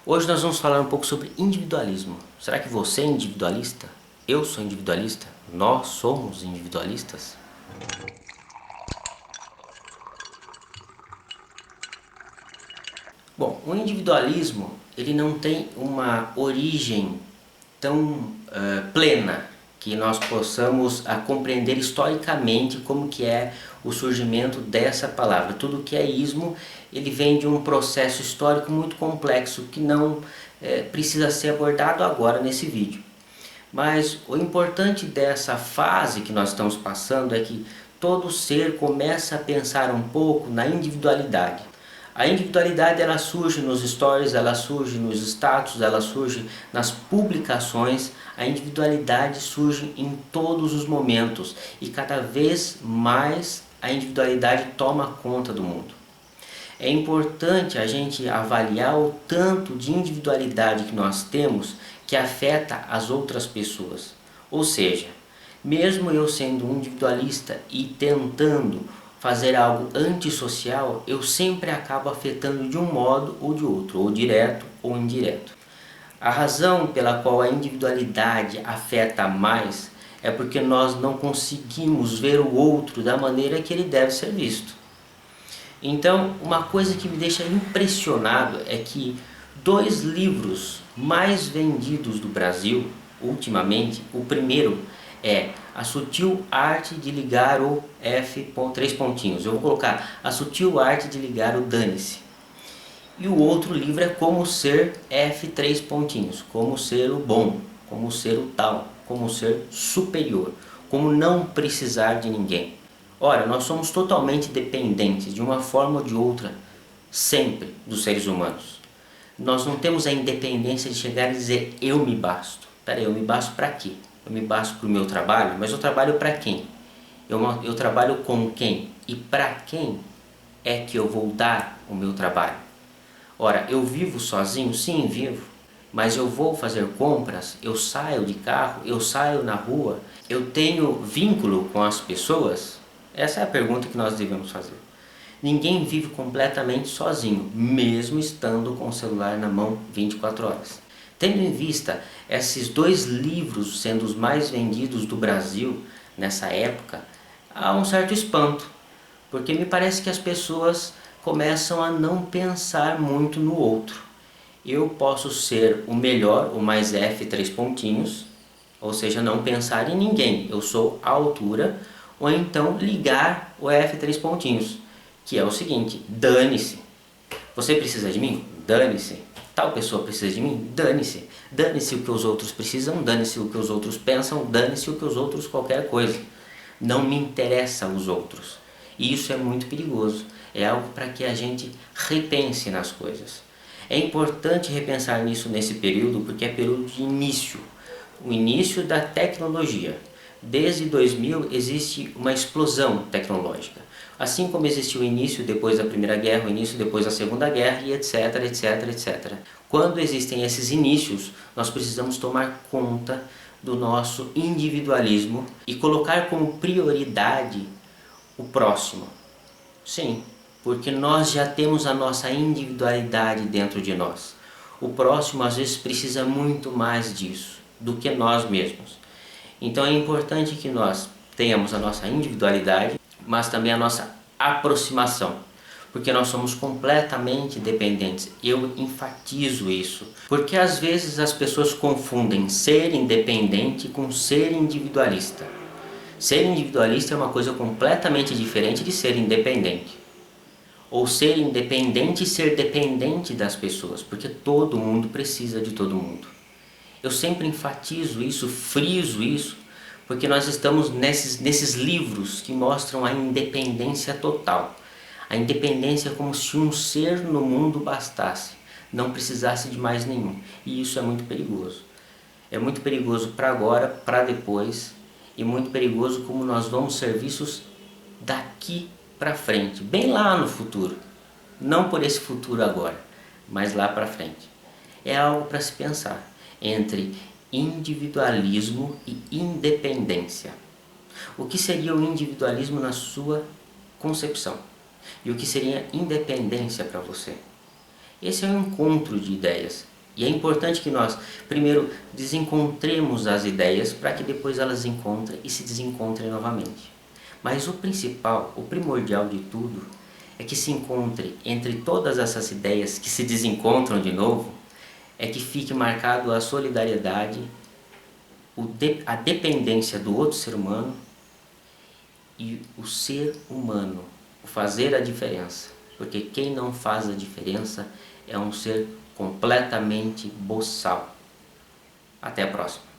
Hoje nós vamos falar um pouco sobre individualismo. Será que você é individualista? Eu sou individualista? Nós somos individualistas? Bom, o individualismo ele não tem uma origem tão plena que nós possamos compreender historicamente como que é o surgimento dessa palavra. Tudo que é ismo, ele vem de um processo histórico muito complexo que não precisa ser abordado agora nesse vídeo. Mas o importante dessa fase que nós estamos passando é que todo ser começa a pensar um pouco na individualidade. A individualidade ela surge nos stories, ela surge nos status, ela surge nas publicações. A individualidade surge em todos os momentos e cada vez mais a individualidade toma conta do mundo. É importante a gente avaliar o tanto de individualidade que nós temos que afeta as outras pessoas. Ou seja, mesmo eu sendo um individualista e tentando fazer algo antissocial, eu sempre acabo afetando de um modo ou de outro, ou direto ou indireto. A razão pela qual a individualidade afeta mais é porque nós não conseguimos ver o outro da maneira que ele deve ser visto. Então, uma coisa que me deixa impressionado é que dois livros mais vendidos do Brasil, ultimamente, o primeiro é A Sutil Arte de Ligar o F3 pontinhos. Eu vou colocar A Sutil Arte de Ligar o Dane-se. E o outro livro é Como Ser F3 pontinhos. Como ser o bom, como ser o tal, como ser superior, como não precisar de ninguém. Ora, nós somos totalmente dependentes de uma forma ou de outra, sempre, dos seres humanos. Nós não temos a independência de chegar e dizer eu me basto. Peraí, eu me basto para quê? Eu me basto para o meu trabalho, mas eu trabalho para quem? Eu trabalho com quem? E para quem é que eu vou dar o meu trabalho? Ora, eu vivo sozinho? Sim, vivo. Mas eu vou fazer compras, eu saio de carro, eu saio na rua, eu tenho vínculo com as pessoas? Essa é a pergunta que nós devemos fazer. Ninguém vive completamente sozinho, mesmo estando com o celular na mão 24 horas. Tendo em vista esses dois livros sendo os mais vendidos do Brasil nessa época, há um certo espanto, porque me parece que as pessoas começam a não pensar muito no outro. Eu posso ser o melhor, o mais F3 pontinhos, ou seja, não pensar em ninguém, eu sou a altura, ou então ligar o F3 pontinhos, que é o seguinte, dane-se. Você precisa de mim? Dane-se. Tal pessoa precisa de mim? Dane-se. Dane-se o que os outros precisam, dane-se o que os outros pensam, dane-se o que os outros qualquer coisa. Não me interessa os outros. E isso é muito perigoso. É algo para que a gente repense nas coisas. É importante repensar nisso nesse período porque é período de início. O início da tecnologia. Desde 2000 existe uma explosão tecnológica. Assim como existiu o início depois da Primeira Guerra, o início depois da Segunda Guerra e etc, etc, etc. Quando existem esses inícios, nós precisamos tomar conta do nosso individualismo e colocar como prioridade o próximo. Sim, porque nós já temos a nossa individualidade dentro de nós. O próximo às vezes precisa muito mais disso do que nós mesmos. Então é importante que nós tenhamos a nossa individualidade, mas também a nossa aproximação, porque nós somos completamente dependentes. Eu enfatizo isso, porque às vezes as pessoas confundem ser independente com ser individualista. Ser individualista é uma coisa completamente diferente de ser independente. Ou ser independente e ser dependente das pessoas, porque todo mundo precisa de todo mundo. Eu sempre enfatizo isso, friso isso, porque nós estamos nesses livros que mostram a independência total. A independência é como se um ser no mundo bastasse, não precisasse de mais nenhum. E isso é muito perigoso. É muito perigoso para agora, para depois, e muito perigoso como nós vamos ser vistos daqui para frente, bem lá no futuro. Não por esse futuro agora, mas lá para frente. É algo para se pensar entre individualismo e independência. O que seria o individualismo na sua concepção? E o que seria independência para você? Esse é um encontro de ideias. E é importante que nós, primeiro, desencontremos as ideias para que depois elas encontrem e se desencontrem novamente. Mas o principal, o primordial de tudo, é que se encontre entre todas essas ideias que se desencontram de novo, é que fique marcado a solidariedade, a dependência do outro ser humano e o ser humano, o fazer a diferença. Porque quem não faz a diferença é um ser completamente boçal. Até a próxima.